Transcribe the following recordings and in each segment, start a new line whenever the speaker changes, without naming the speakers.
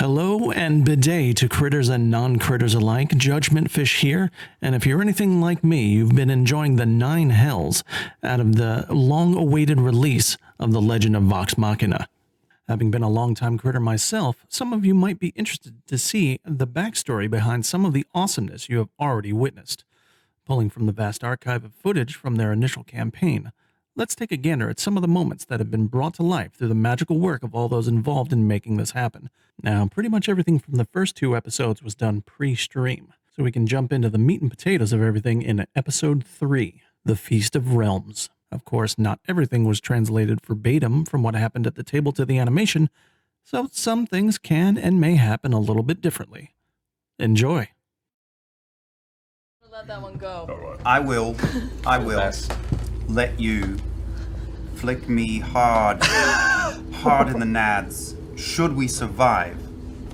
Hello and bidet to critters and non-critters alike, Judgment Fish here, and if you're anything like me, you've been enjoying the 9 hells out of the long-awaited release of the Legend of Vox Machina. Having been a long-time critter myself, some of you might be interested to see the backstory behind some of the awesomeness you have already witnessed. Pulling from the vast archive of footage from their initial campaign, let's take a gander at some of the moments that have been brought to life through the magical work of all those involved in making this happen. Now, pretty much everything from the first 2 episodes was done pre-stream, so we can jump into the meat and potatoes of everything in episode 3, The Feast of Realms. Of course, not everything was translated verbatim from what happened at the table to the animation, so some things can and may happen a little bit differently. Enjoy.
Let that one go.
Right.
I will let you flick me hard in the nads, should we survive.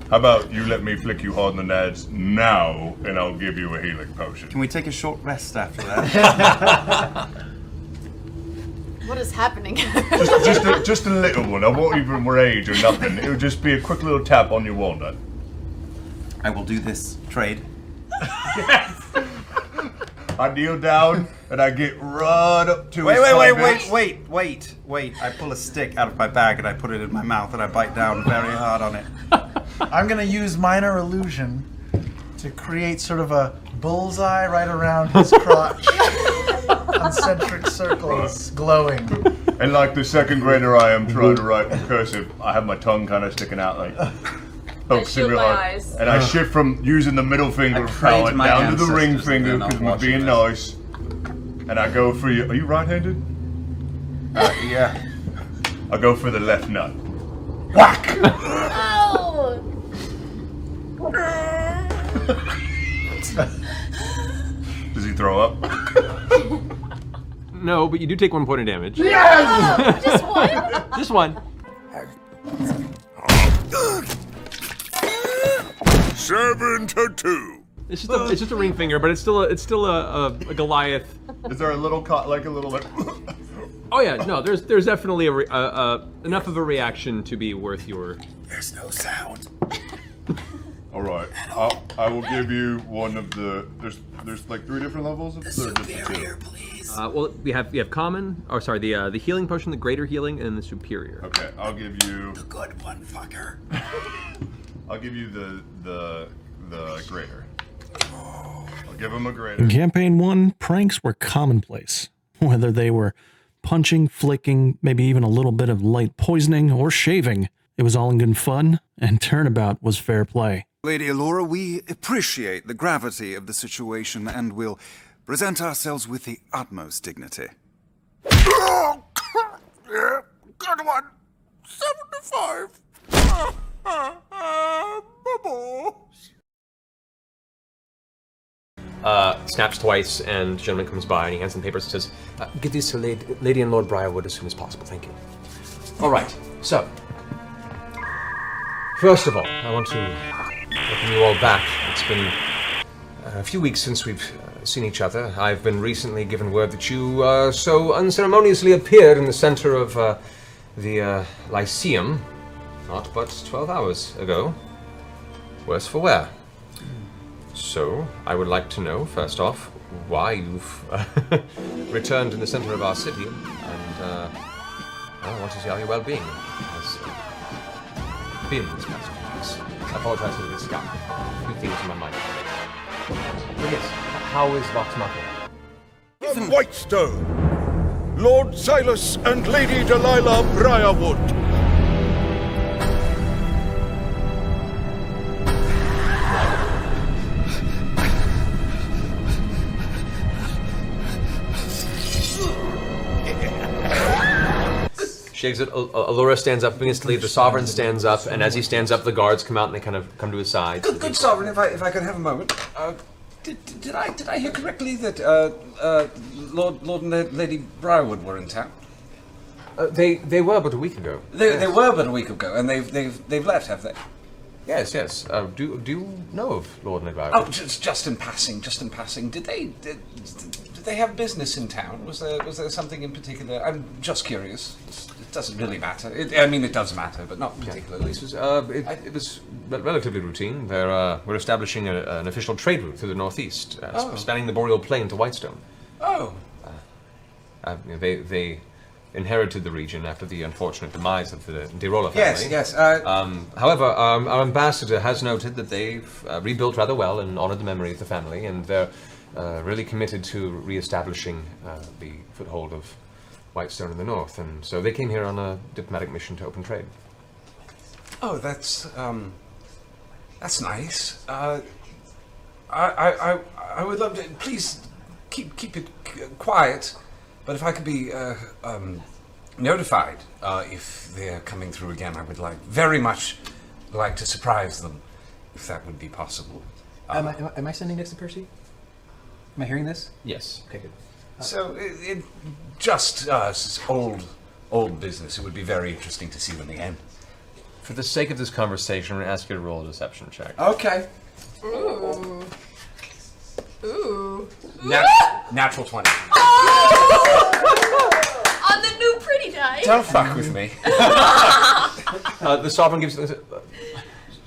How about you let me flick you hard in the nads now, and I'll give you a healing potion.
Can we take a short rest after that?
What is happening?
just a little one. I won't even rage or nothing. It'll just be a quick little tap on your walnut.
I will do this trade.
Yes! I kneel down and I get right up to his
Wait. I pull a stick out of my bag and I put it in my mouth and I bite down very hard on it.
I'm gonna use minor illusion to create sort of a bullseye right around his crotch. Concentric circles glowing.
And like the second grader I am trying to write in cursive, I have my tongue kind of sticking out like...
shield my eyes.
And I shift from using the middle finger of power down to the ring finger because we're being nice. And I go for you. Are you right-handed?
Yeah.
I go for the left nut. Whack!
Oh!
Does he throw up?
No, but you do take 1 point of damage.
Yes! Just one?
Just one.
7 to 2.
It's just a ring finger, but it's still a Goliath.
Is there a little like?
Oh yeah, no. There's definitely enough of a reaction to be worth your.
There's no sound.
All right, I will give you one of the. There's like 3 different levels of.
The superior, please.
Well, we have common. Or sorry, the healing potion, the greater healing, and the superior.
Okay, I'll give you.
The good one, fucker.
I'll give you the greater. I'll give him a greater.
In Campaign 1, pranks were commonplace. Whether they were punching, flicking, maybe even a little bit of light poisoning or shaving, it was all in good fun, and turnabout was fair play.
Lady Allura, we appreciate the gravity of the situation and will present ourselves with the utmost dignity.
Oh, yeah, good one. 75.
Snaps twice, and the gentleman comes by and he hands him papers and says, "Give these to Lady and Lord Briarwood as soon as possible, thank you." All right, so first of all, I want to welcome you all back. It's been a few weeks since we've seen each other. I've been recently given word that you so unceremoniously appeared in the center of the Lyceum, not but 12 hours ago. Worse for wear. So, I would like to know, first off, why you've returned in the center of our city, and I want to see how your well-being has been this past few weeks. I apologize for this gap. A few things in my mind. But yes, how is Vox Machina?
Whitestone, Lord Silas and Lady Delilah Briarwood.
Shakes it. Allura stands up instantly. The Sovereign stands up, and as he stands up, the guards come out and they kind of come to his side.
Good Sovereign, if I could have a moment. Did I hear correctly that Lord and Lady Briarwood were in town?
They were but a week ago.
They were but a week ago, and they've left, have they?
Yes, yes. Do you know of Lord Negvara?
Oh, just in passing. Did they have business in town? Was there something in particular? I'm just curious. It doesn't really matter. It does matter, but not particularly.
It was relatively routine. We're establishing an official trade route through the northeast, spanning the Boreal Plain to Whitestone.
Oh.
They inherited the region after the unfortunate demise of the Dirola family.
Yes.
However, our ambassador has noted that they've rebuilt rather well and honored the memory of the family, and they're really committed to re-establishing the foothold of Whitestone in the north, and so they came here on a diplomatic mission to open trade.
Oh, that's nice. I would love to. Please keep it quiet. But if I could be notified if they're coming through again, I would very much like to surprise them, if that would be possible.
Am I standing next to Percy? Am I hearing this?
Yes.
Okay, good.
So, just old business. It would be very interesting to see them again.
For the sake of this conversation, I'm going to ask you to roll a deception check.
Okay.
Ooh. Ooh.
Natural 20.
On the new pretty die.
Don't fuck with me.
The sovereign gives...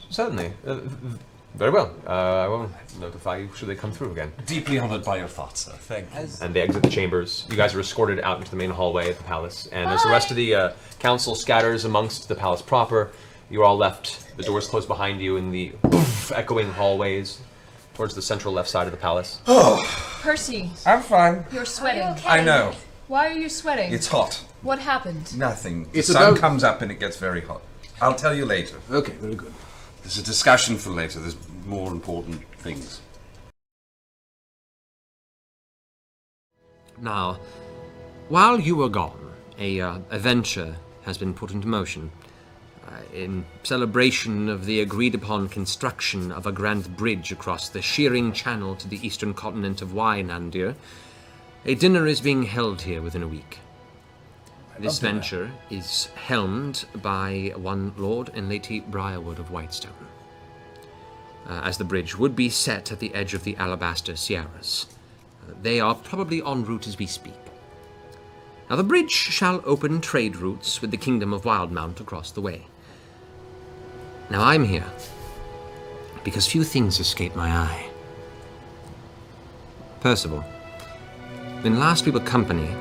certainly. Very well. I will notify you should they come through again.
Deeply honored by your thoughts, sir. Thank you.
And they exit the chambers. You guys are escorted out into the main hallway of the palace. And as the rest of the council scatters amongst the palace proper, you're all left. The doors close behind you in the echoing hallways towards the central left side of the palace.
Percy,
I'm fine.
you're sweating.
I know.
Why are you sweating?
It's hot.
What happened?
Nothing. The sun comes up and it gets very hot. I'll tell you later.
Okay, very good.
There's a discussion for later. There's more important things.
Now, while you were gone, a venture has been put into motion. In celebration of the agreed-upon construction of a grand bridge across the shearing channel to the eastern continent of Wynandir, a dinner is being held here within a week. This venture is helmed by one Lord and Lady Briarwood of Whitestone, as the bridge would be set at the edge of the Alabaster Sierras. They are probably en route as we speak. Now, the bridge shall open trade routes with the Kingdom of Wildmount across the way. Now, I'm here because few things escape my eye. Percival, when last we were company,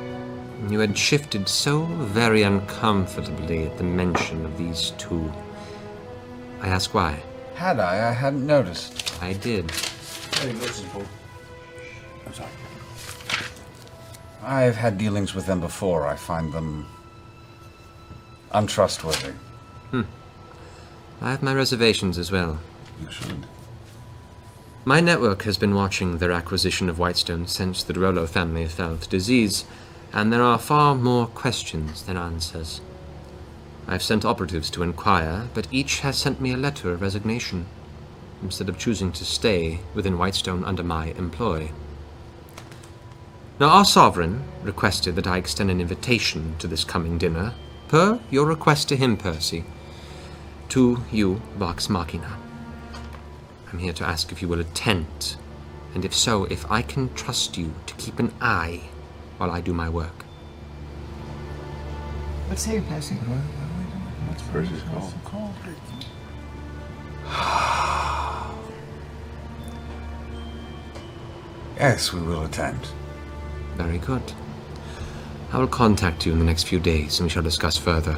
you had shifted so very uncomfortably at the mention of these two. I ask why.
Had I? I hadn't noticed.
I did.
Very noticeable. I'm sorry.
I've had dealings with them before. I find them untrustworthy.
I have my reservations as well.
You should.
My network has been watching their acquisition of Whitestone since the Dorolo family fell with disease, and there are far more questions than answers. I've sent operatives to inquire, but each has sent me a letter of resignation, instead of choosing to stay within Whitestone under my employ. Now, our sovereign requested that I extend an invitation to this coming dinner, per your request to him, Percy, to you, Vox Machina. I'm here to ask if you will attend, and if so, if I can trust you to keep an eye while I do my work.
Let's say it, Percy.
What's Percy's call?
Yes, we will attend.
Very good. I will contact you in the next few days, and we shall discuss further.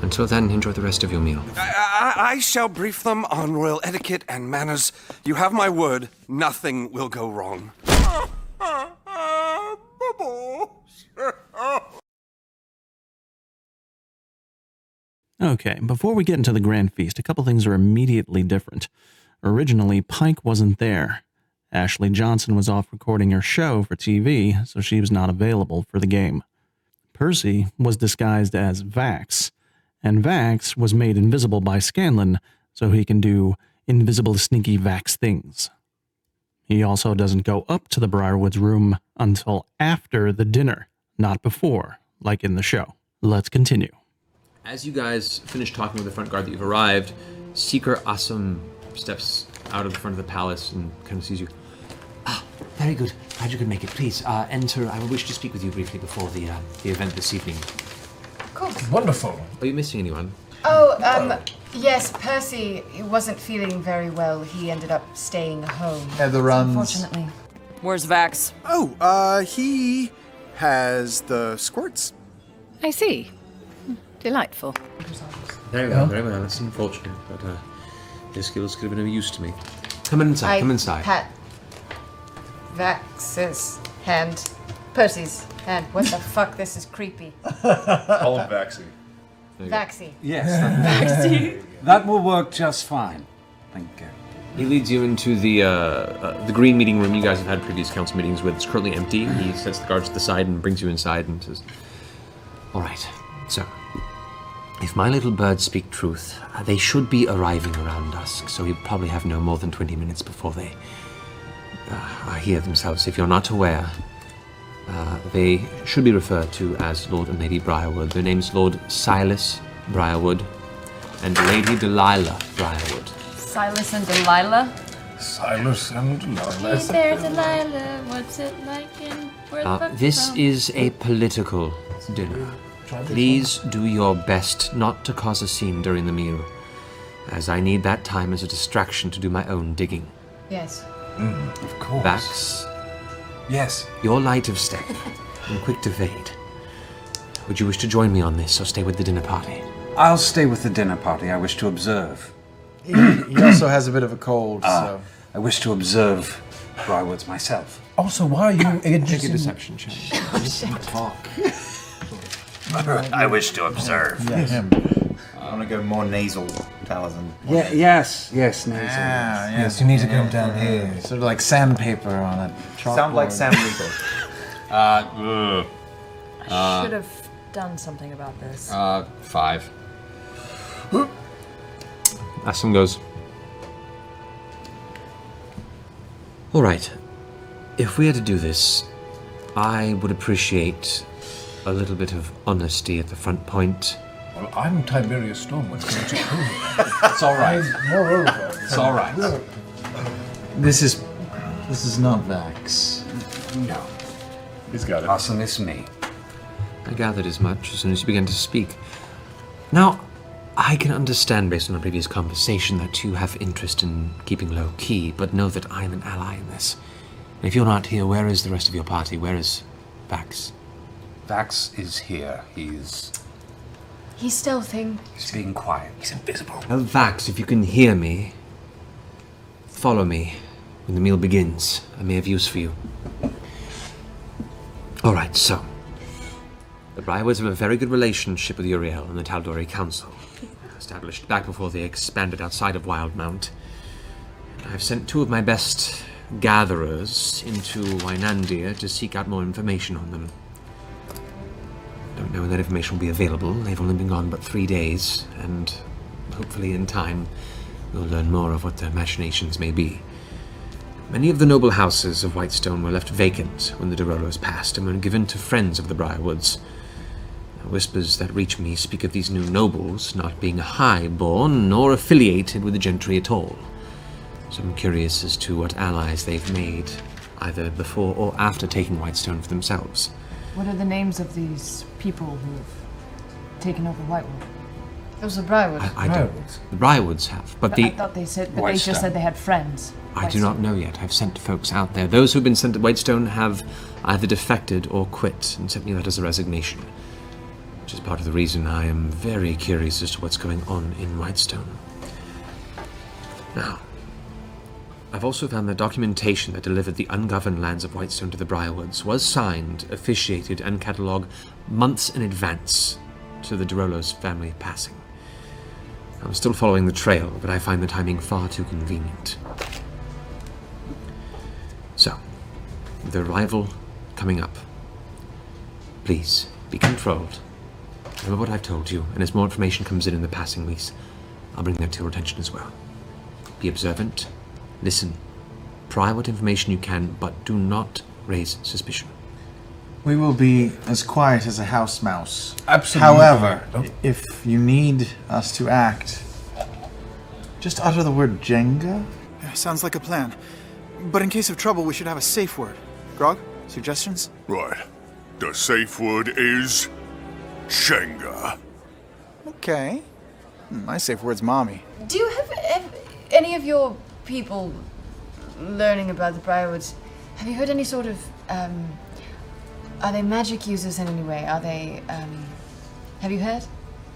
Until then, enjoy the rest of your meal.
I shall brief them on royal etiquette and manners. You have my word, nothing will go wrong.
Okay, before we get into the grand feast, a couple things are immediately different. Originally, Pike wasn't there. Ashley Johnson was off recording her show for TV, so she was not available for the game. Percy was disguised as Vax, and Vax was made invisible by Scanlan so he can do invisible sneaky Vax things. He also doesn't go up to the Briarwoods room until after the dinner, not before, like in the show. Let's continue.
As you guys finish talking with the front guard that you've arrived, Seeker Assam steps out of the front of the palace and kind of sees you. Ah, very good. Glad you could make it. Please, enter. I wish to speak with you briefly before the event this evening.
Of course.
Wonderful.
Are you missing anyone?
Oh, yes, Percy wasn't feeling very well. He ended up staying home.
Yeah, the runs.
Unfortunately.
Where's Vax?
Oh, he has the squirts.
I see. Delightful.
Very well, very well. That's unfortunate, but your skills could have been of use to me. Come inside, come inside.
Pat Vax's hand. Percy's hand. What the fuck? This is creepy.
Call him Vaxy.
Vaxy.
Yes.
Vaxy.
That will work just fine. Thank you.
He leads you into the green meeting room you guys have had previous council meetings with. It's currently empty. He sets the guards to the side and brings you inside and says, "All right, so if my little birds speak truth, they should be arriving around dusk, so we probably have no more than 20 minutes before they are here themselves. If you're not aware, they should be referred to as Lord and Lady Briarwood. Their name's Lord Silas Briarwood and Lady Delilah Briarwood."
Silas and Delilah.
Silas and Delilah.
Hey there, Delilah. What's it like in where the fuck
This
from?
is a political dinner. Please do your best not to cause a scene during the meal, as I need that time as a distraction to do my own digging.
Yes.
Of course.
Vax,
Yes.
you're light of step and quick to fade. Would you wish to join me on this, or stay with the dinner party?
I'll stay with the dinner party. I wish to observe.
He also has a bit of a cold, so...
I wish to observe Briarwoods myself.
Also, why are you
Make a
interested?
deception check.
Talk.
I wish to observe.
Yeah, him.
I want to go more nasal, Taliesin.
Yeah. Yes. Nasal.
Yeah.
Yes, you need to come down here.
Sort of like sandpaper on a chalkboard.
Sound like Sam Riegel.
I should have done something about this.
5. Assam goes, "All right, if we are to do this, I would appreciate a little bit of honesty at the front point."
Well, I'm Tiberius Stormwood.
It's all right.
Moreover,
It's all right.
this is not Vax.
No.
He's got it.
Awesome is me.
I gathered as much as soon as you began to speak. Now, I can understand, based on our previous conversation, that you have interest in keeping low key, but know that I am an ally in this. And if you're not here, where is the rest of your party? Where is Vax?
Vax is here. He's
He's stealthing.
being quiet.
He's invisible.
Well, Vax, if you can hear me, follow me when the meal begins. I may have use for you. All right, so the Briarwoods have a very good relationship with Uriel and the Taldori Council, established back before they expanded outside of Wildmount. I've sent 2 of my best gatherers into Wynandia to seek out more information on them. Don't know when that information will be available. They've only been gone but 3 days, and hopefully in time we'll learn more of what their machinations may be. Many of the noble houses of Whitestone were left vacant when the Derolos passed and were given to friends of the Briarwoods. Whispers that reach me speak of these new nobles not being high-born nor affiliated with the gentry at all. So I'm curious as to what allies they've made, either before or after taking Whitestone for themselves.
What are the names of these people who've taken over Whitewood? Those are Briarwoods.
I don't. The Briarwoods have, but
I thought they said, but they just said they had friends.
I do not know yet. I've sent folks out there. Those who've been sent to Whitestone have either defected or quit and sent me letters of resignation, which is part of the reason I am very curious as to what's going on in Whitestone. Now, I've also found that documentation that delivered the ungoverned lands of Whitestone to the Briarwoods was signed, officiated, and catalogued months in advance to the Derolos family passing. I'm still following the trail, but I find the timing far too convenient. So, with the arrival coming up, please be controlled. Remember what I've told you, and as more information comes in the passing weeks, I'll bring that to your attention as well. Be observant, listen, pry what information you can, but do not raise suspicion.
We will be as quiet as a house mouse.
Absolutely.
However, if you need us to act, Just utter the word Jenga?
Sounds like a plan. But in case of trouble, we should have a safe word. Grog, suggestions?
Right. The safe word is Jenga.
Okay. My safe word's mommy.
Do you have any of your people learning about the Briarwoods? Have you heard any sort of, are they magic users in any way? Are they, have you heard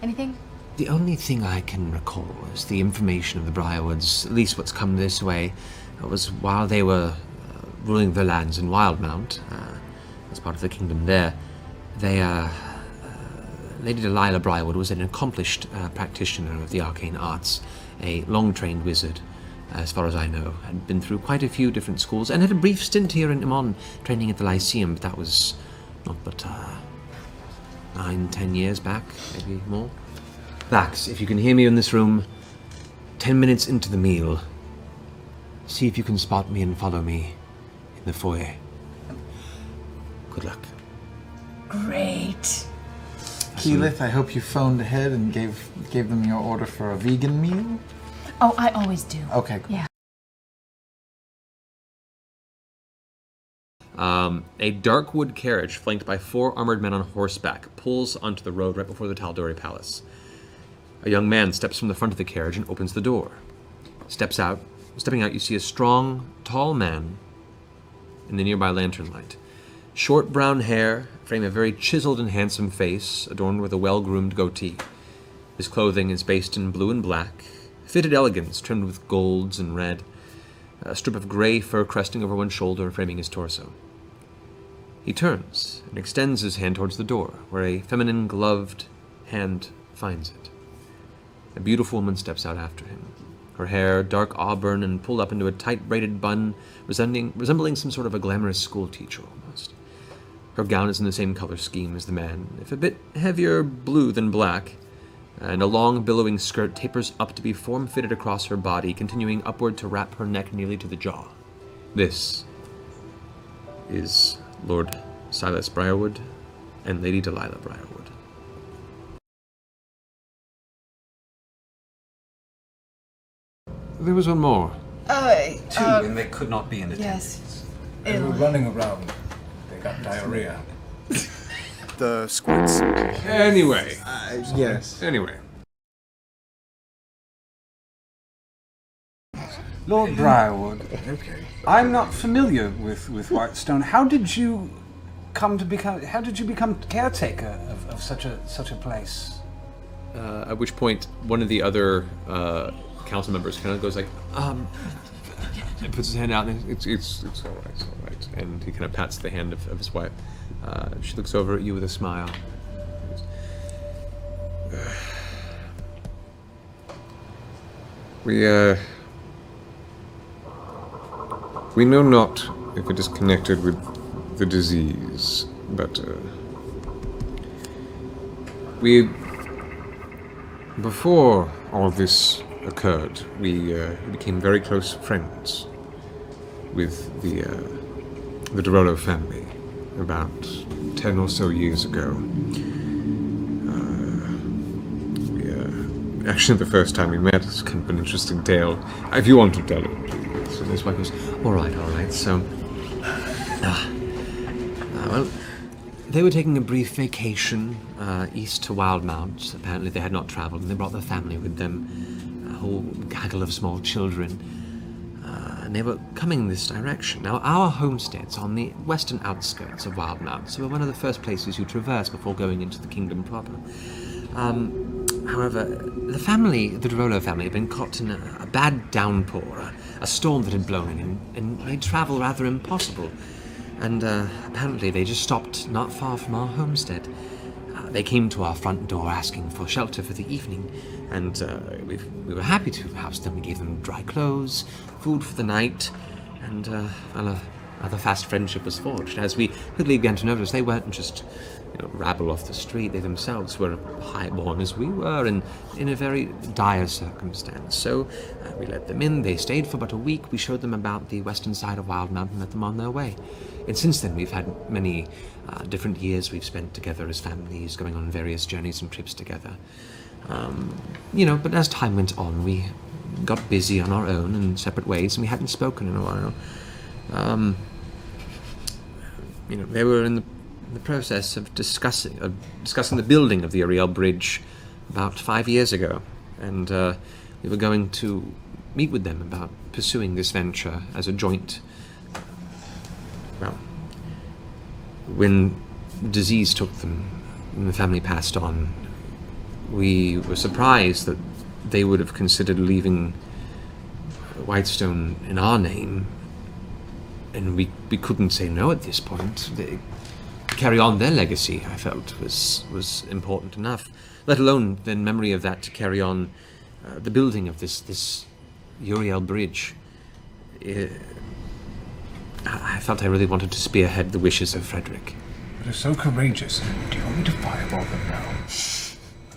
anything?
The only thing I can recall is the information of the Briarwoods, at least what's come this way, was while they were ruling their lands in Wildmount, as part of the kingdom there, Lady Delilah Briarwood was an accomplished practitioner of the arcane arts, a long-trained wizard, as far as I know, had been through quite a few different schools, and had a brief stint here in Imon, training at the Lyceum, but that was not but 9-10 years back, maybe more. Vax, if you can hear me in this room, 10 minutes into the meal, see if you can spot me and follow me in the foyer. Good luck.
Great.
Keyleth, I hope you phoned ahead and gave them your order for a vegan meal.
Oh, I always do.
Okay, cool.
Yeah.
A dark wood carriage flanked by 4 armored men on horseback pulls onto the road right before the Tal'Dorei Palace. A young man steps from the front of the carriage and opens the door. Stepping out, you see a strong, tall man in the nearby lantern light. Short brown hair frame a very chiseled and handsome face, adorned with a well-groomed goatee. His clothing is based in blue and black, fitted elegance trimmed with golds and red, a strip of gray fur cresting over one shoulder framing his torso. He turns and extends his hand towards the door, where a feminine gloved hand finds it. A beautiful woman steps out after him, her hair dark auburn and pulled up into a tight braided bun, resembling some sort of a glamorous schoolteacher almost. Her gown is in the same color scheme as the man, if a bit heavier blue than black, and a long billowing skirt tapers up to be form-fitted across her body, continuing upward to wrap her neck nearly to the jaw. This is Lord Silas Briarwood and Lady Delilah Briarwood. There was one more.
Two, and they could not be in attendance.
Yes.
They were running around. They got diarrhea.
The squirts.
Anyway.
Yes.
Anyway.
Lord Briarwood.
Okay.
I'm not familiar with Whitestone. How did you become caretaker of such a place?
At which point, one of the other council members kind of goes like, and puts his hand out, and it's all right, and he kind of pats the hand of his wife. She looks over at you with a smile. We know not if it is connected with the disease, but before all this occurred, we became very close friends with the Dorolo family about 10 or so years ago. Actually, the first time we met, it's kind of an interesting tale. If you want to tell it, please. And his wife goes, all right, so... well, they were taking a brief vacation east to Wildmount. Apparently they had not traveled, and they brought their family with them, a whole gaggle of small children. And they were coming this direction. Now, our homestead's on the western outskirts of Wildmount, so we're one of the first places you traverse before going into the kingdom proper. However, the Dorolo family, had been caught in a bad downpour, a storm that had blown in and made travel rather impossible. And apparently they just stopped not far from our homestead. They came to our front door asking for shelter for the evening, and we were happy to house them. We gave them dry clothes, food for the night, and another fast friendship was forged. As we quickly began to notice, they weren't just rabble off the street. They themselves were highborn as we were, and in a very dire circumstance. So we let them in. They stayed for but a week. We showed them about the western side of Wildmount and let them on their way. And since then, we've had many different years we've spent together as families, going on various journeys and trips together. But as time went on, we got busy on our own in separate ways, and we hadn't spoken in a while. They were in the process of discussing the building of the Uriel Bridge about 5 years ago, and we were going to meet with them about pursuing this venture as a joint. Well, when disease took them and the family passed on, we were surprised that they would have considered leaving Whitestone in our name, and we couldn't say no at this point. Carry on their legacy, I felt, was important enough, let alone the memory of that to carry on the building of this Uriel Bridge. I felt I really wanted to spearhead the wishes of Frederick.
But are so courageous. Do you want me to fireball them now?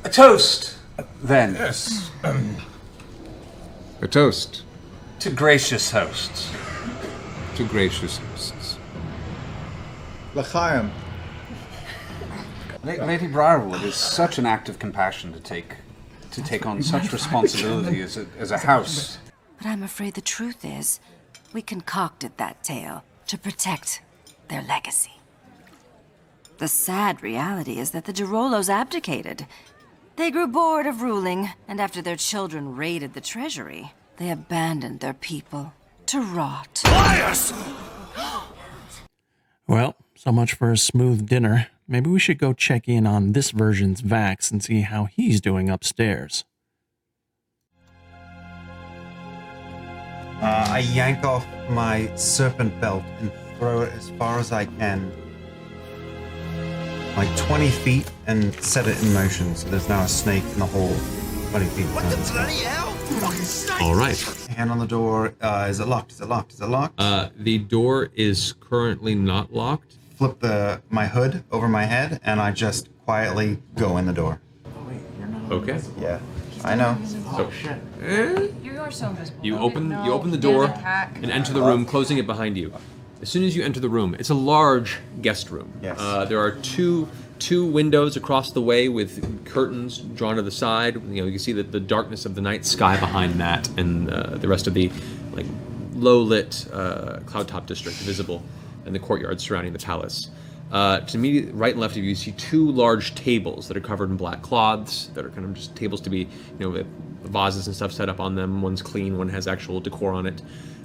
A toast, then.
Yes.
A toast.
To gracious hosts.
To gracious hosts.
L'chaim.
Lady Briarwood is such an act of compassion to take on such responsibility as a house.
But I'm afraid the truth is, we concocted that tale to protect their legacy. The sad reality is that the Girolos abdicated. They grew bored of ruling, and after their children raided the treasury, they abandoned their people to rot.
Liars!
Well, so much for a smooth dinner. Maybe we should go check in on this version's Vax and see how he's doing upstairs.
I yank off my serpent belt and throw it as far as I can, like 20 feet, and set it in motion. So there's now a snake in the hole 20 feet. What the bloody hell?
All right.
Hand on the door. Is it locked? Is it locked? Is it locked?
The door is currently not locked.
Flip my hood over my head, and I just quietly go in the door.
Okay.
Yeah, I know.
So,
You are so invisible.
you open the door and enter the room, closing it behind you. As soon as you enter the room, it's a large guest room.
Yes.
There are two windows across the way with curtains drawn to the side. You can see the darkness of the night sky behind that, and the rest of the low lit cloud top district visible, and the courtyard surrounding the palace. To immediately right and left of you, you see two large tables that are covered in black cloths that are kind of just tables to be, with vases and stuff set up on them. One's clean, one has actual decor on it.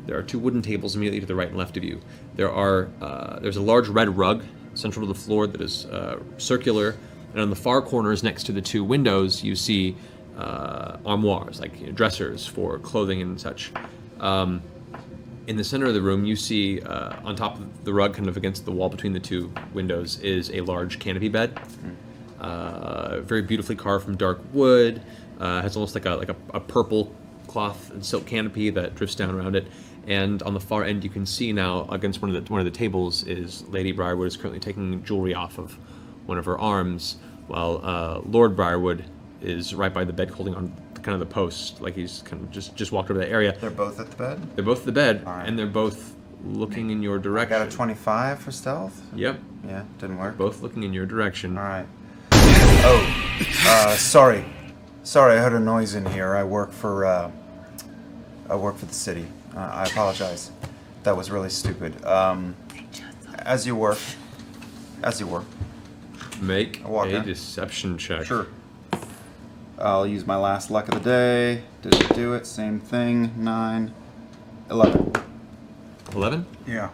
There are two wooden tables immediately to the right and left of you. There's a large red rug central to the floor that is circular, and on the far corners next to the two windows, you see armoires, dressers for clothing and such. In the center of the room, you see on top of the rug, kind of against the wall between the two windows, is a large canopy bed. Very beautifully carved from dark wood. Has almost like a purple cloth and silk canopy that drifts down around it. And on the far end, you can see now against one of the tables is Lady Briarwood is currently taking jewelry off of one of her arms, while Lord Briarwood is right by the bed, holding on kind of the post, like he's kind of just walked over that area.
They're both at the bed?
They're both at the bed,
All right.
and they're both looking in your direction.
I got a 25 for stealth?
Yep.
Yeah, didn't work.
Both looking in your direction.
All right. Oh, sorry. Sorry, I heard a noise in here. I work for the city. I apologize. That was really stupid. As you work.
Make
a
in. Deception check.
Sure. I'll use my last luck of the day. Did it do it? Same thing. 9, 11.
11?
Yeah.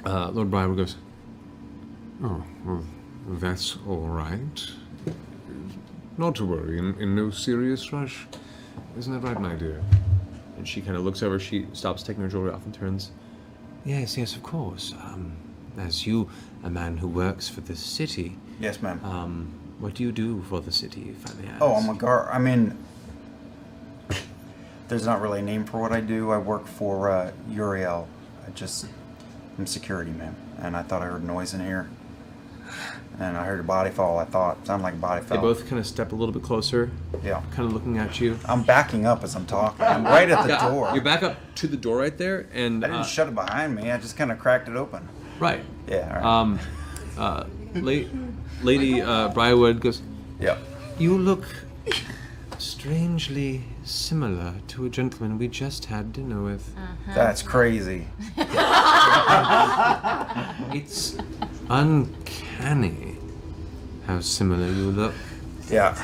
Lord Briarwood goes, "Oh, well, that's all right. Not to worry, in no serious rush. Isn't that right, my dear?"
And she kind of looks over, she stops taking her jewelry off and turns.
Yes, of course. As you, a man who works for the city...
Yes, ma'am.
What do you do for the city, if I may ask?
Oh, I'm a guard. I mean, there's not really a name for what I do. I work for Uriel. I'm security, ma'am. And I thought I heard noise in here. And I heard a body fall, Sounded like a body fell.
They both kind of step a little bit closer.
Yeah.
Kind of looking at you.
I'm backing up as I'm talking. I'm right at the door.
You're back up to the door right there, and...
I didn't shut it behind me. I just kind of cracked it open.
Right.
Yeah, all right.
Lady Briarwood goes,
"Yep.
You look
strangely similar to a gentleman we just had dinner with.
That's crazy.
It's uncanny how similar you look.
Yeah.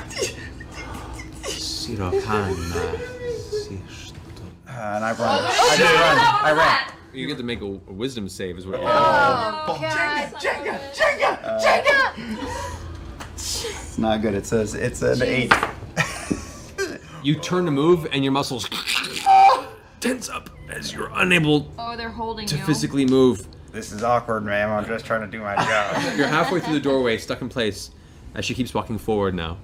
And I run. I ran.
You get to make a wisdom save, is what you're
Jenga!
It's not good. It's an 8.
You turn to move, and your muscles tense up as you're unable
they're holding
to physically move.
This is awkward, ma'am. I'm just trying to do my job.
You're halfway through the doorway, stuck in place, as she keeps walking forward now.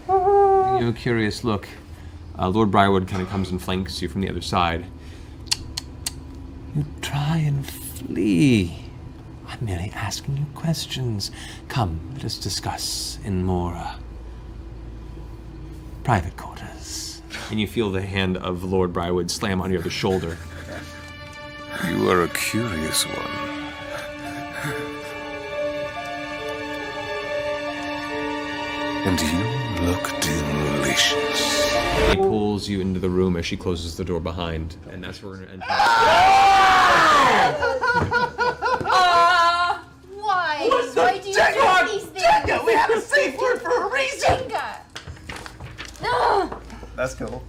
You have a curious look. Lord Briarwood kind of comes and flanks you from the other side. You try and flee. I'm merely asking you questions. Come, let us discuss in more private quarters. And you feel the hand of Lord Briarwood slam on your other shoulder.
You are a curious one. And you look delicious.
He pulls you into the room as she closes the door behind, and that's where we're gonna end.
Why?
What's
Why
up?
do you
Jenga!
do these things?
Jenga! We have a safe word for a reason!
Jenga! No!
That's cool.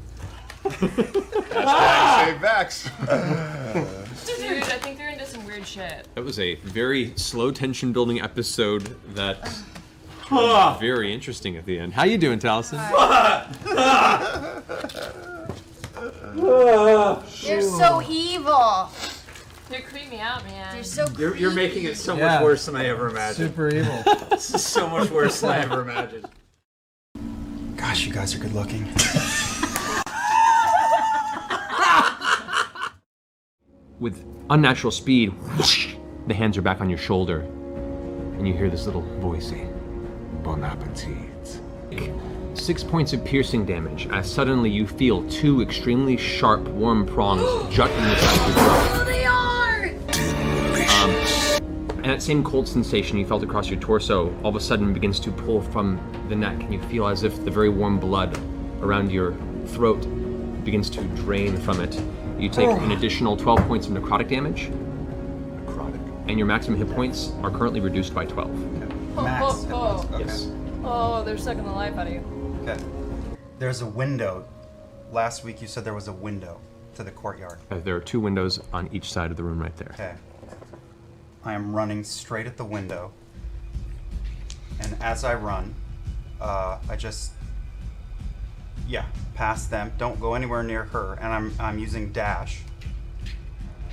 Save Vax.
Dude, I think they're into some weird shit.
That was a very slow tension building episode that was very interesting at the end. How you doing, Taliesin?
You're so evil.
They creep me out, man.
You're so
You're making it so much worse than I ever imagined.
Super evil.
This is so much worse than I ever imagined.
Gosh, you guys are good looking.
With unnatural speed, whoosh, the hands are back on your shoulder, and you hear this little voice say, "Bon appetit." 6 points of piercing damage, as suddenly you feel 2 extremely sharp, warm prongs jut in the side of your throat.
Oh, they are!
And that same cold sensation you felt across your torso all of a sudden begins to pull from the neck, and you feel as if the very warm blood around your throat begins to drain from it. You take an additional 12 points of necrotic damage.
Necrotic.
And your maximum hit points are currently reduced by 12.
Max. Okay.
Yes.
Oh, they're sucking the life out of you.
Okay. There's a window. Last week you said there was a window to the courtyard.
There are 2 windows on each side of the room right there.
Okay. I am running straight at the window. And as I run, I just, past them. Don't go anywhere near her. And I'm using dash.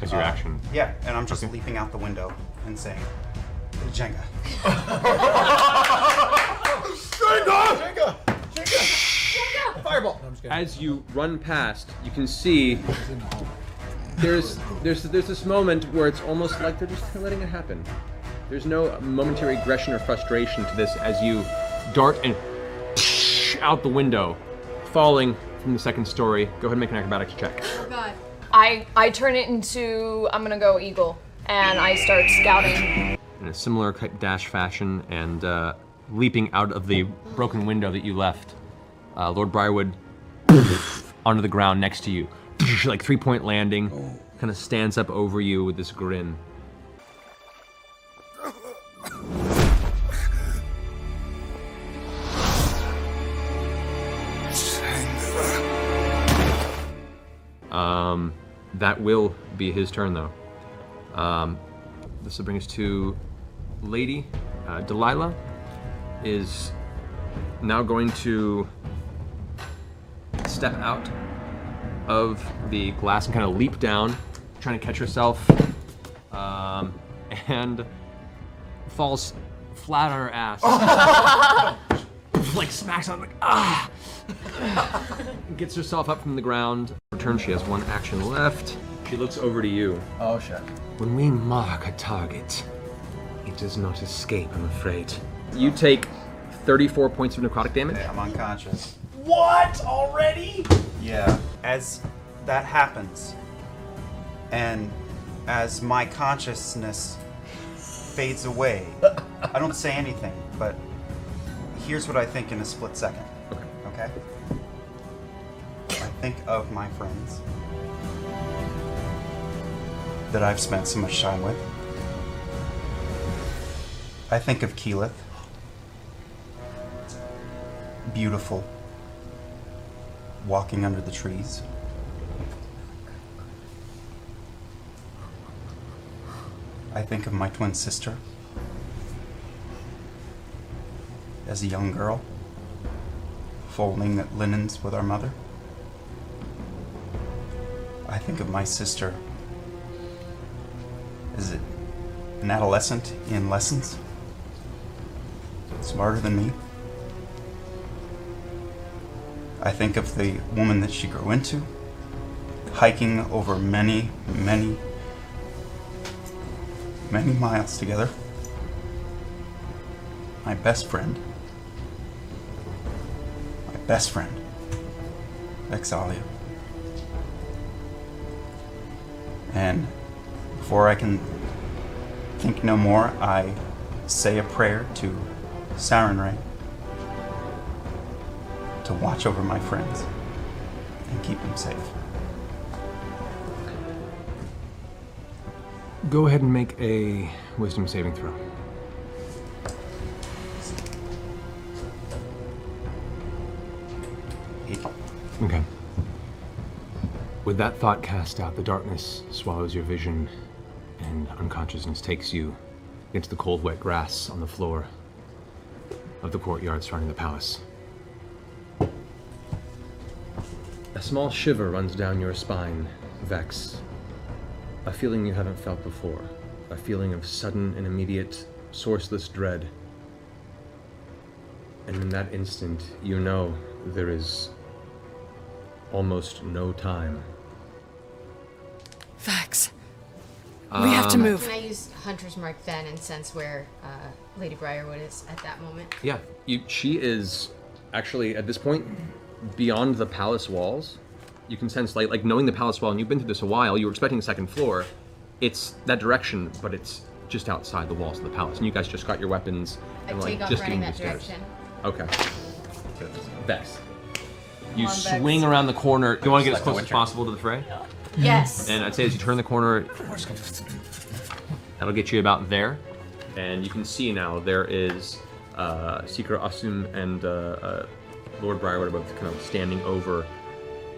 As your action?
Yeah, and I'm just leaping out the window and saying, Jenga.
Jenga! Fireball! No, I'm just kidding.
As you run past, you can see there's this moment where it's almost like they're just letting it happen. There's no momentary aggression or frustration to this as you dart and out the window, falling from the 2nd story. Go ahead and make an acrobatics check.
Oh god.
I turn it into, I'm gonna go eagle, and I start scouting.
In a similar dash fashion, and leaping out of the broken window that you left, Lord Briarwood onto the ground next to you, like 3-point landing, kind of stands up over you with this grin. That will be his turn, though. This will bring us to Lady Delilah is now going to step out of the glass and kind of leap down, trying to catch herself, and falls flat on her ass. Like smacks on, like, ah! Gets herself up from the ground. Return, she has 1 action left. She looks over to you.
Oh, shit.
When we mark a target, it does not escape, I'm afraid. You take 34 points of necrotic damage.
Okay, I'm unconscious.
What? Already?
Yeah. As that happens, and as my consciousness fades away, I don't say anything, but here's what I think in a split second. Okay. Okay. I think of my friends that I've spent so much time with. I think of Keyleth. Beautiful. Walking under the trees. I think of my twin sister as a young girl, folding linens with our mother. I think of my sister as an adolescent in lessons, smarter than me. I think of the woman that she grew into, hiking over many, many, many miles together. My best friend, Exalia. And before I can think no more, I say a prayer to Sarenrae to watch over my friends and keep them safe.
Go ahead and make a wisdom saving throw. Okay. With that thought cast out, the darkness swallows your vision, and unconsciousness takes you into the cold, wet grass on the floor of the courtyard surrounding the palace. A small shiver runs down your spine, Vex. A feeling you haven't felt before. A feeling of sudden and immediate, sourceless dread. And in that instant, you know there is almost no time.
Vex. We have to move.
Can I use Hunter's Mark then and sense where Lady Briarwood is at that moment?
Yeah, she is actually, at this point, beyond the palace walls. You can sense, like knowing the palace wall, and you've been through this a while, you were expecting a second floor. It's that direction, but it's just outside the walls of the palace. And you guys just got your weapons and
take off
just
running
getting
that
the stairs.
direction.
Okay. Vex. You
Come on, Vex.
swing around the corner. You want to get as close as possible to the fray?
Yes.
And I'd say as you turn the corner, that'll get you about there. And you can see now there is Seeker Asum and Lord Briarwood both kind of standing over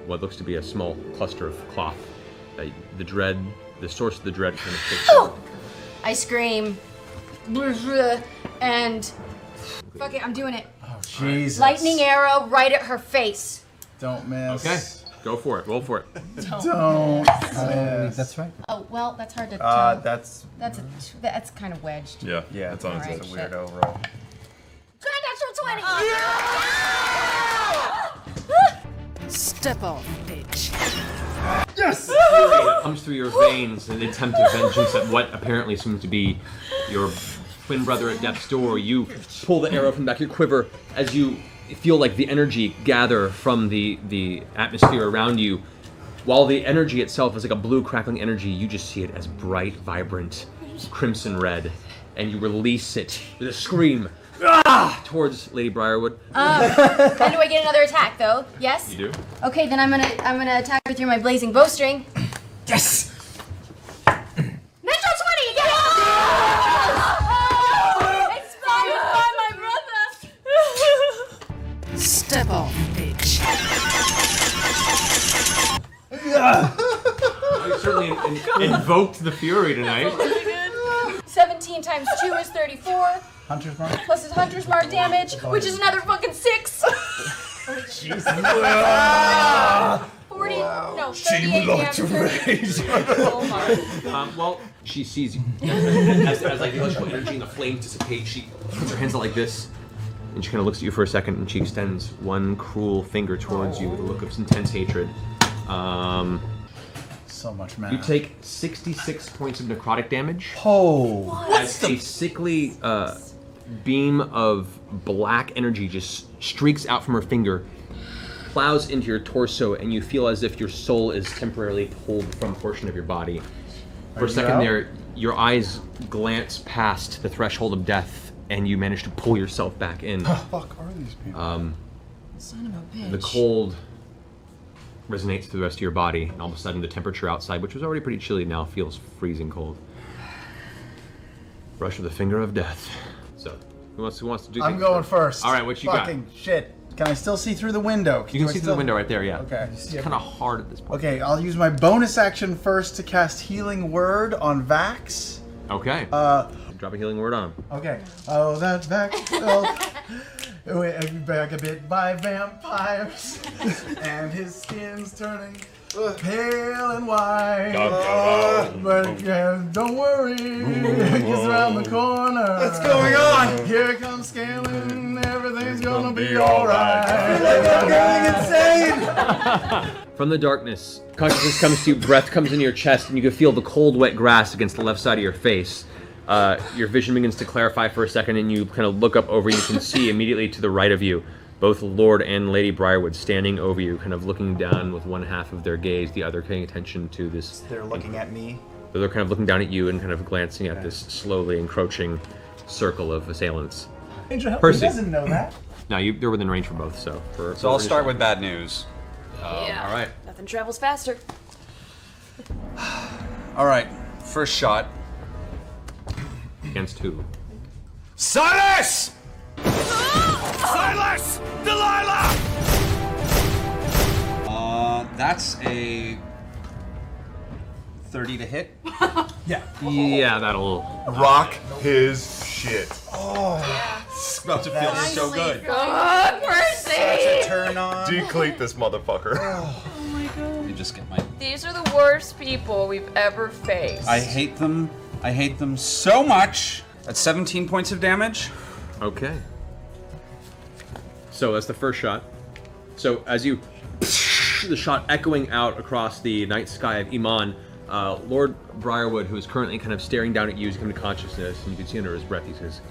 what looks to be a small cluster of cloth. The source of the dread kind of takes over.
I scream, and fuck it, I'm doing it.
Oh, Jesus.
Lightning arrow right at her face.
Don't miss.
Okay, go for it. Roll for it.
Don't miss.
That's right.
Oh well, that's hard to tell.
That's
kind of wedged.
Yeah,
yeah,
that's on
Alright,
its
a weirdo roll.
Natural 20.
Step off, bitch.
Yes!
Fury that comes through your veins in an attempt of vengeance at what apparently seems to be your twin brother at death's door. You pull the arrow from the back of your quiver as you feel like the energy gather from the atmosphere around you. While the energy itself is like a blue crackling energy, you just see it as bright, vibrant, crimson red, and you release it with a scream towards Lady Briarwood.
Then do I get another attack though? Yes?
You do?
Okay, then I'm gonna attack her through my blazing bowstring.
Yes!
Natural 20 again! Inspired by my brother!
Step off, bitch.
You certainly invoked the fury tonight.
17 times 2 is 34.
Hunter's Mark?
Plus his Hunter's Mark damage, which is another fucking 6.
Jesus.
40, no,
She
38
would like to
damage.
raise.
Well, she sees you. As like the electrical energy and the flames dissipate, she puts her hands out like this, and she kind of looks at you for a second, and she extends one cruel finger towards you with a look of intense hatred.
So much mana.
You take 66 points of necrotic damage.
Oh.
As a sickly beam of black energy just streaks out from her finger, plows into your torso, and you feel as if your soul is temporarily pulled from a portion of your body. For a second there, your eyes glance past the threshold of death, and you manage to pull yourself back in.
Fuck are these people?
Son of a bitch.
The cold resonates through the rest of your body, and all of a sudden the temperature outside, which was already pretty chilly, now feels freezing cold. Brush of the finger of death. So, who wants to do
I'm
things
going
first?
first.
All right, what you got?
Fucking shit. Can I still see through the window?
You can see through the window right there, yeah.
Okay.
It's kind of hard at this point.
Okay, I'll use my bonus action first to cast Healing Word on Vax.
Okay. Drop a healing word on him.
Okay. Oh, that Vax felt back a bit by vampires, and his skin's turning pale and white. But don't worry, it's around the corner.
What's going on?
Here comes Scaling, everything's gonna be alright.
I'm going insane!
From the darkness, consciousness comes to you, breath comes into your chest, and you can feel the cold, wet grass against the left side of your face. Your vision begins to clarify for a second, and you kind of look up over. You can see immediately to the right of you both Lord and Lady Briarwood standing over you, kind of looking down with one half of their gaze, the other paying attention to this.
They're looking at me.
They're kind of looking down at you and kind of glancing at this slowly encroaching circle of assailants.
Angel, he
Percy.
doesn't know that.
No, they're within range for both, so.
So I'll start with bad news.
Yeah.
All right.
Nothing travels faster.
All right, first shot.
Against who?
Silas! Silas! Delilah! That's a 30 to hit.
Yeah.
Yeah, that'll
rock his shit.
Oh, it's about to feel so good.
God, Percy!
Such a turn on.
Decleat this motherfucker.
Oh my god.
You just get my.
These are the worst people we've ever faced.
I hate them. I hate them so much. That's 17 points of damage.
Okay. So that's the first shot. So as you, the shot echoing out across the night sky of Iman, Lord Briarwood, who is currently kind of staring down at you, is coming to consciousness, and you can see under his breath, he says,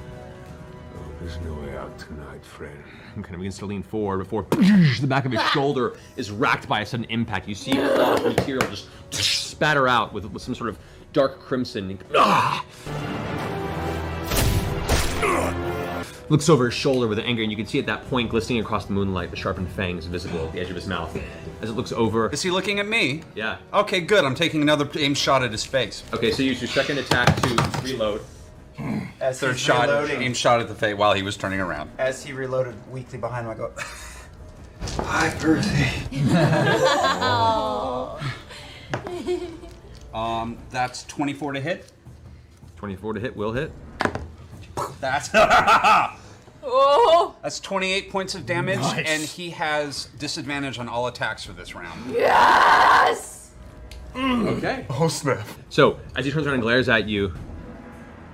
"Oh, there's no way out tonight, friend." And kind of begins to lean forward before the back of his shoulder is racked by a sudden impact. You see a cloth of material just spatter out with some sort of dark crimson. Looks over his shoulder with anger, and you can see at that point, glistening across the moonlight, the sharpened fangs visible at the edge of his mouth. As it looks over...
Is he looking at me?
Yeah.
Okay, good. I'm taking another aim shot at his face.
Okay, so use your second attack to reload.
As
Third
he's
shot,
reloading.
aim shot at the face while he was turning around.
As he reloaded weakly behind him, I go, "Hi, Percy."
That's 24 to hit.
24 to hit, will hit.
That's
Oh!
That's 28 points of damage,
Nice.
and he has disadvantage on all attacks for this round.
Yes!
Okay.
Oh, snap.
So, as he turns around and glares at you,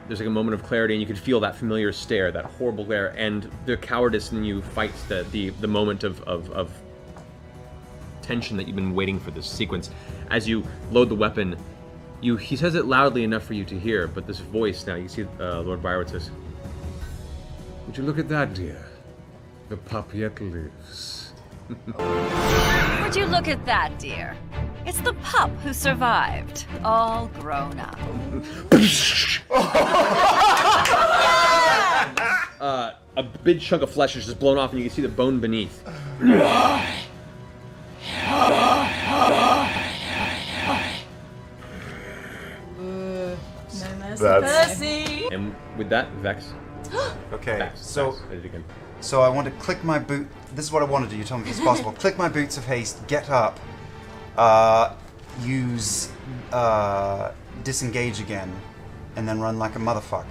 there's like a moment of clarity, and you can feel that familiar stare, that horrible glare, and the cowardice in you fights the moment of tension that you've been waiting for this sequence. As you load the weapon, he says it loudly enough for you to hear, but this voice now, you see Lord Briarwood says, "Would you look at that, dear? The pup yet lives."
Would you look at that, dear? It's the pup who survived, all grown up.
A big chunk of flesh is just blown off, and you can see the bone beneath.
Percy!
And with that, Vex.
Okay,
Vex,
so
Vex, hit it again.
so I want to click my boot. This is what I want to do. You tell me if it's possible. Click my boots of haste. Get up. Use disengage again, and then run like a motherfucker.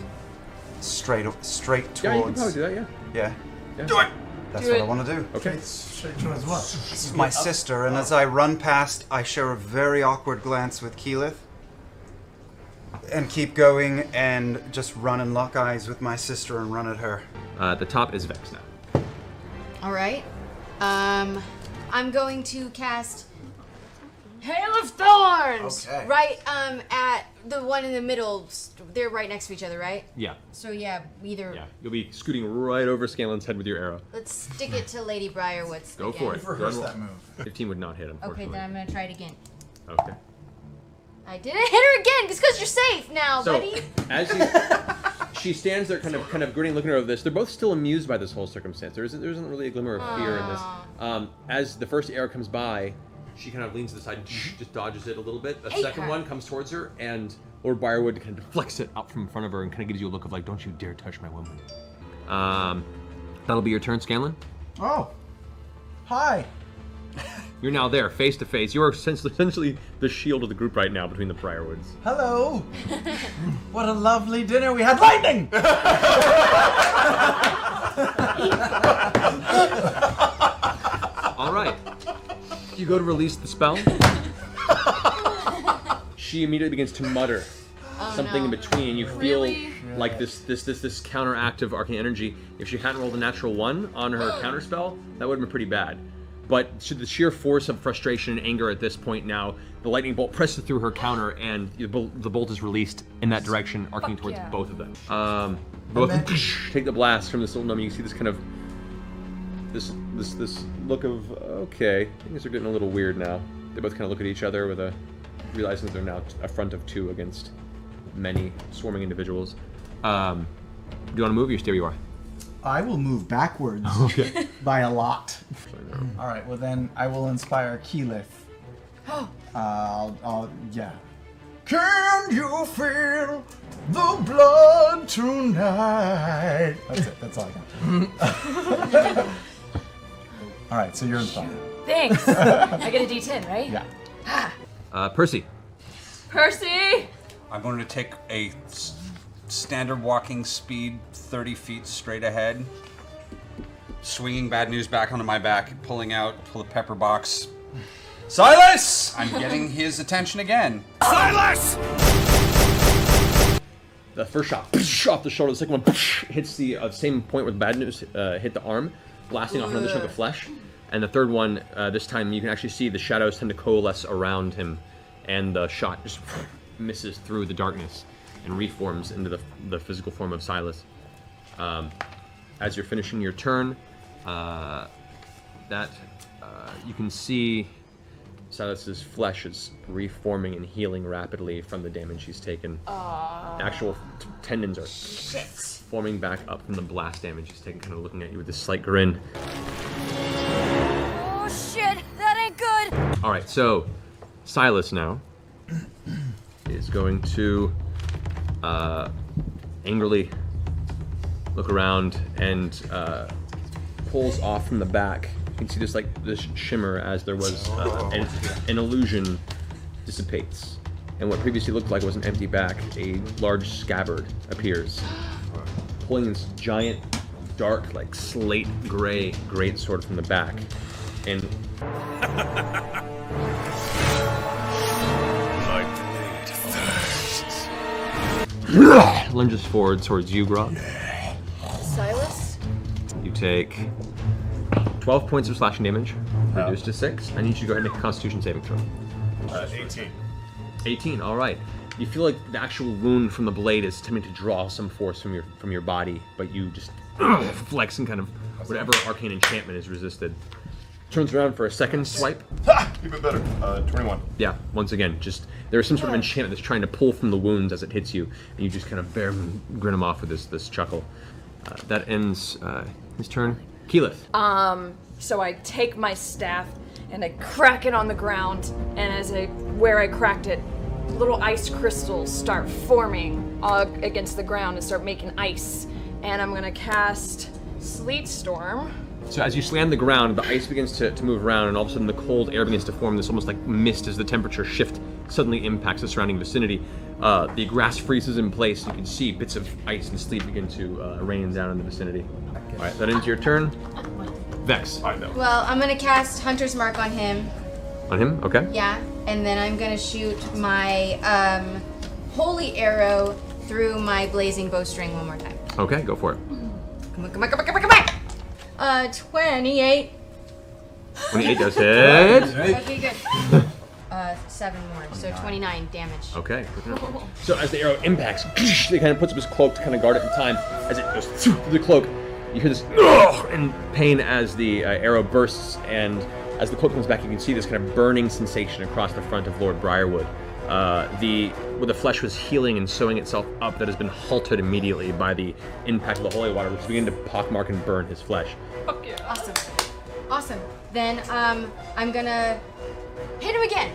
Straight towards.
Yeah, you can probably do that, yeah.
Yeah.
Do it!
That's
Do
what
it.
I want to do.
Okay.
Straight towards what?
This is my sister, and as I run past, I share a very awkward glance with Keyleth. And keep going, and just run and lock eyes with my sister and run at her.
The top is Vex now.
All right. I'm going to cast Hail of Thorns.
Okay.
Right. At the one in the middle. They're right next to each other, right?
Yeah.
So yeah, either.
Yeah. You'll be scooting right over Scalen's head with your arrow.
Let's stick it to Lady Briarwoods.
Go
again.
for it.
You've rehearsed
Go ahead.
that move.
15 would not hit,
Okay,
unfortunately.
then I'm gonna try it again.
Okay.
I didn't hit her again. It's because you're safe now,
So,
buddy.
as you, She stands there, kind of grinning, looking over this. They're both still amused by this whole circumstance. There isn't really a glimmer of fear in this. As the first arrow comes by, she kind of leans to the side, just dodges it a little bit. The second one comes towards her, and Lord Briarwood kind of deflects it out from in front of her and kind of gives you a look of like, "Don't you dare touch my woman." That'll be your turn, Scanlan.
Oh, hi.
You're now there, face to face. You are essentially the shield of the group right now between the Briarwoods.
Hello. What a lovely dinner. We had lightning.
All right. You go to release the spell. She immediately begins to mutter something in between, and you feel like this counteractive arcane energy. If she hadn't rolled a natural 1 on her counterspell, that would have been pretty bad. But to the sheer force of frustration and anger at this point now, the lightning bolt presses through her counter, and the bolt is released in that direction, arcing towards both of them. Both of them take the blast from this little gnome. You can see this kind of this look of, okay, things are getting a little weird now. They both kind of look at each other with realizing that they're now a front of 2 against many swarming individuals. Do you want to move, or you stay where you are?
I will move backwards by a lot. All right, well then I will inspire Keyleth. Yeah. Can you feel the blood tonight? That's it. That's all I got. All right, so you're inspired.
Thanks. I get a D10, right?
Yeah.
Percy.
Percy!
I'm going to take a standard walking speed, 30 feet straight ahead, swinging Bad News back onto my back, pull the pepper box. Silas! I'm getting his attention again. Silas!
The first shot off the shoulder, the second one hits the same point where the Bad News hit the arm, blasting off another chunk of flesh. And the third one, this time you can actually see the shadows tend to coalesce around him, and the shot just misses through the darkness and reforms into the physical form of Silas. As you're finishing your turn, you can see Silas's flesh is reforming and healing rapidly from the damage he's taken. Actual tendons are forming back up from the blast damage he's taken, kind of looking at you with this slight grin.
Oh shit, that ain't good.
All right, so Silas now is going to angrily look around and pulls off from the back. You can see this shimmer as there was an illusion dissipates, and what previously looked like was an empty back, a large scabbard appears, pulling this giant, dark, like slate gray greatsword from the back, and lunges forward towards you, Grog.
Silas?
You take 12 points of slashing damage, reduced to 6. I need you to go ahead and make a Constitution saving throw.
18.
18, all right. You feel like the actual wound from the blade is attempting to draw some force from your body, but you just flex and kind of whatever arcane enchantment is resisted. Turns around for a second swipe.
Even better. 21.
Yeah, once again, just there's some sort of enchantment that's trying to pull from the wounds as it hits you, and you just kind of grin him off with this chuckle. That ends his turn. Keyleth.
So I take my staff and I crack it on the ground, and where I cracked it, little ice crystals start forming against the ground and start making ice. And I'm gonna cast Sleet Storm.
So as you slam the ground, the ice begins to move around, and all of a sudden the cold air begins to form this almost like mist as the temperature shift suddenly impacts the surrounding vicinity. The grass freezes in place. You can see bits of ice and sleet begin to rain down in the vicinity. All right, that ends your turn. Vex.
Well, I'm gonna cast Hunter's Mark on him.
On him? Okay.
Yeah, and then I'm gonna shoot my holy arrow through my blazing bowstring one more time.
Okay, go for it.
Come on. 28.
28 does hit.
Okay, good. 7 more, so 29 damage.
Okay. So as the arrow impacts, he kind of puts up his cloak to kind of guard it in time. As it goes through the cloak, you hear this in pain as the arrow bursts, and as the cloak comes back, you can see this kind of burning sensation across the front of Lord Briarwood. where the flesh was healing and sewing itself up, that has been halted immediately by the impact of the holy water, which is beginning to pockmark and burn his flesh.
Fuck yeah.
Awesome. Awesome. Then I'm gonna hit him again.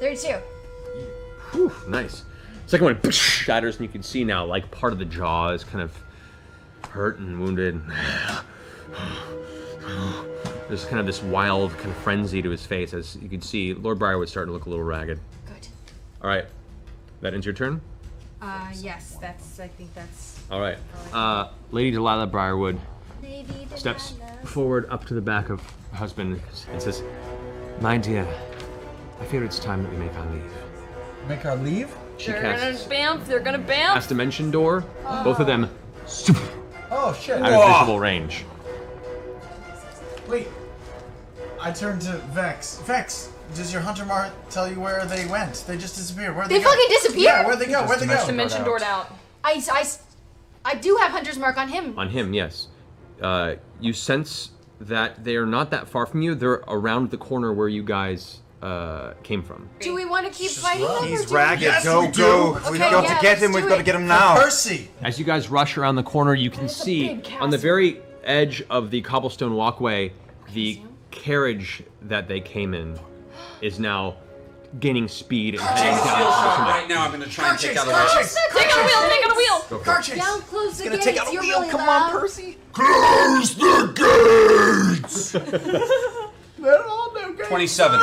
32.
Whew, nice. Second one shatters, and you can see now, like, part of the jaw is kind of hurt and wounded. There's kind of this wild kind of frenzy to his face, as you can see Lord Briarwood's starting to look a little ragged.
Good.
All right, that ends your turn.
Yes, I think that's.
All right, Lady Delilah Briarwood steps forward up to the back of her husband and says, "My dear, I fear it's time that we make our leave."
Make our leave?
She
They're
casts
gonna bamf. They're gonna bamf.
Cast Dimension Door. Both of them
Oh shit.
out of visible range.
Wait. I turned to Vex. Vex, does your hunter mark tell you where they went? They just disappeared. Where'd they go?
fucking disappeared?
Yeah, where'd they go? Where'd they go?
Dimension doored out.
I do have hunter's mark on him.
On him, yes. You sense that they are not that far from you. They're around the corner where you guys came from.
Do we want to keep fighting them?
He's
or
ragged.
Yes,
Go. We've got to get him. We've got to get him now.
Percy!
As you guys rush around the corner, you can see on the very edge of the cobblestone walkway, the carriage that they came in is now gaining speed and heading down.
Right now, I'm going to try and take out a wheel.
Take out a wheel. Take out a wheel.
Go for it.
Down, close the
Gonna
gates.
take out a
You're
wheel.
really
Come
loud.
on, Percy.
Close the gates!
They're all no good.
27.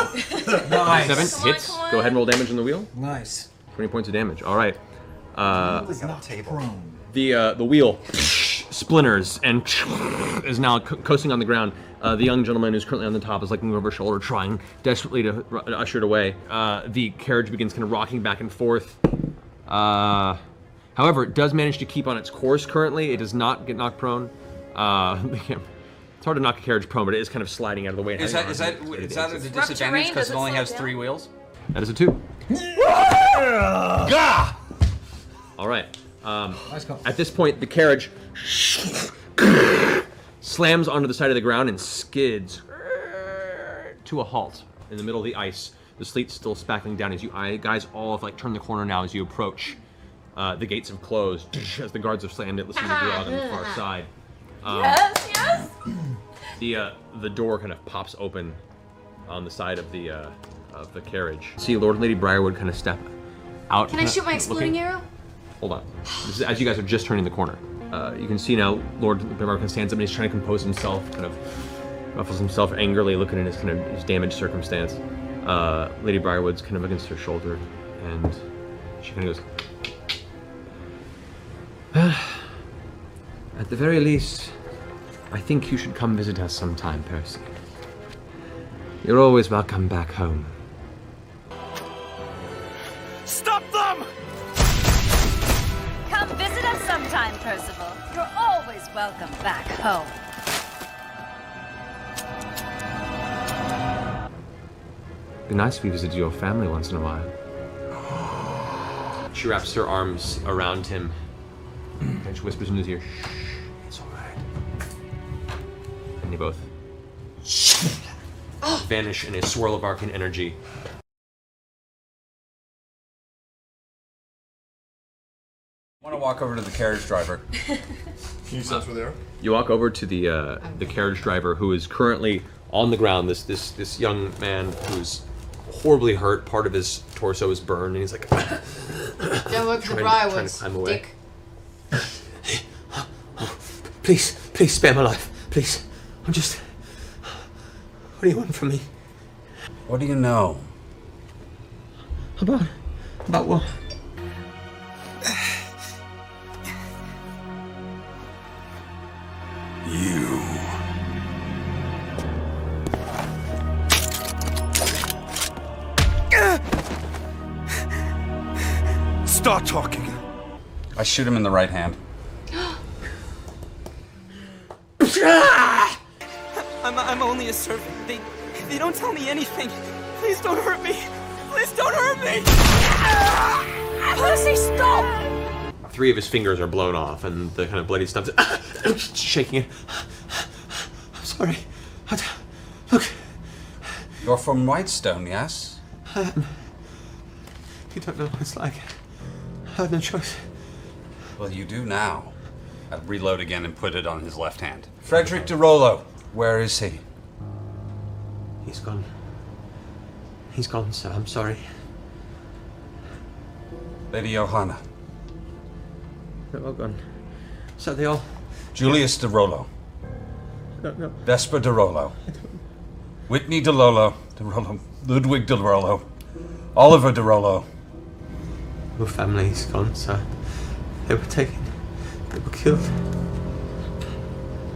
Nice.
7 hits. Go ahead and roll damage on the wheel.
Nice.
20 points of damage. All right.
Table.
The wheel splinters and is now coasting on the ground. The young gentleman who's currently on the top is looking over his shoulder, trying desperately to usher it away. The carriage begins kind of rocking back and forth. However, it does manage to keep on its course currently. It does not get knocked prone. It's hard to knock a carriage prone, but it is kind of sliding out of the way.
Is that at a disadvantage because it only has 3 wheels?
That is a 2.
Gah!
All right.
Nice call.
At this point, the carriage slams onto the side of the ground and skids to a halt in the middle of the ice. The sleet's still spackling down as you guys all have turned the corner now as you approach. The gates have closed as the guards have slammed it, listening to Grog on the far side.
Yes.
The door kind of pops open on the side of the carriage. See Lord and Lady Briarwood kind of step out.
Can I shoot my exploding arrow?
Hold on. This is as you guys are just turning the corner. You can see now Lord Briarwood stands up and he's trying to compose himself, kind of ruffles himself angrily, looking at his damaged circumstance. Lady Briarwood's kind of against her shoulder, and she kind of goes, "At the very least, I think you should come visit us sometime, Percy. You're always welcome back home."
Stop them!
Come visit us sometime, Percival. You're always welcome back home.
It'd be nice if you visited your family once in a while. She wraps her arms around him and she whispers in his ear, "Shh, it's all right." And they both vanish in a swirl of arcane energy.
I want to walk over to the carriage driver.
Can you sense where they are?
You walk over to the carriage driver, who is currently on the ground. This young man who's horribly hurt. Part of his torso is burned, and he's like,
Don't look for the
trying to
Briarwoods,
climb away.
dick.
Please spare my life, please. I'm just. What do you want from me?
What do you know?
About what?
You. Start talking.
I shoot him in the right hand.
I'm only a servant. They don't tell me anything. Please don't hurt me. Please don't hurt me. Percy, stop!
3 of his fingers are blown off, and the kind of bloody stuff shaking it. I'm sorry. Look.
You're from Whitestone, yes?
You don't know what it's like. I had no choice.
Well, you do now. I'll reload again and put it on his left hand. Frederick DeRollo, where is he?
He's gone. He's gone, sir. I'm sorry.
Lady Johanna.
They're all gone. So they all...
Julius DeRollo.
No.
Vesper DeRollo. Whitney DeRollo. Ludwig DeRollo. Oliver DeRollo.
Your family's gone, sir. They were taken. They were killed.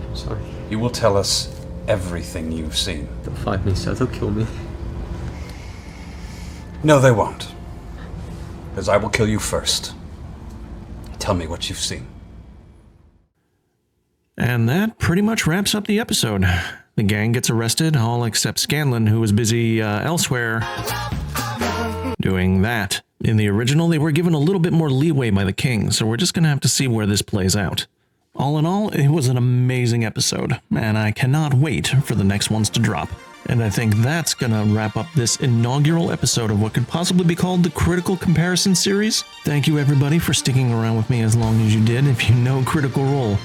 I'm sorry.
You will tell us everything you've seen.
They'll find me, sir. They'll kill me.
No, they won't. Because I will kill you first. Tell me what you've seen.
And that pretty much wraps up the episode. The gang gets arrested, all except Scanlan, who was busy elsewhere doing that. In the original, they were given a little bit more leeway by the king, so we're just going to have to see where this plays out. All in all, it was an amazing episode, and I cannot wait for the next ones to drop. And I think that's gonna wrap up this inaugural episode of what could possibly be called the Critical Comparison series. Thank you everybody for sticking around with me as long as you did. If you know Critical Role,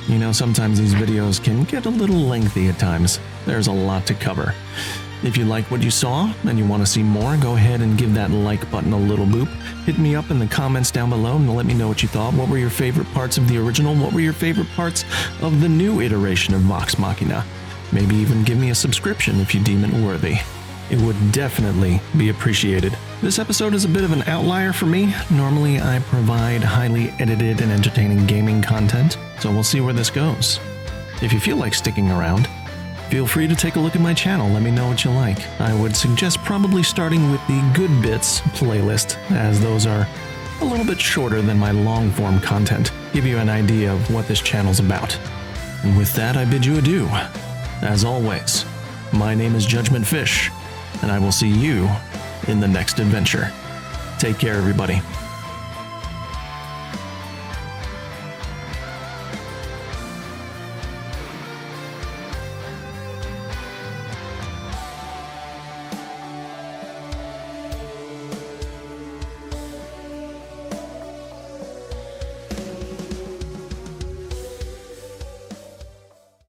you know sometimes these videos can get a little lengthy at times. There's a lot to cover. If you like what you saw and you want to see more, go ahead and give that like button a little boop. Hit me up in the comments down below and let me know what you thought. What were your favorite parts of the original? What were your favorite parts of the new iteration of Vox Machina? Maybe even give me a subscription if you deem it worthy. It would definitely be appreciated. This episode is a bit of an outlier for me. Normally I provide highly edited and entertaining gaming content, so we'll see where this goes. If you feel like sticking around, feel free to take a look at my channel, let me know what you like. I would suggest probably starting with the Good Bits playlist, as those are a little bit shorter than my long-form content, give you an idea of what this channel's about. And with that, I bid you adieu. As always, my name is Judgment Fish, and I will see you in the next adventure. Take care, everybody.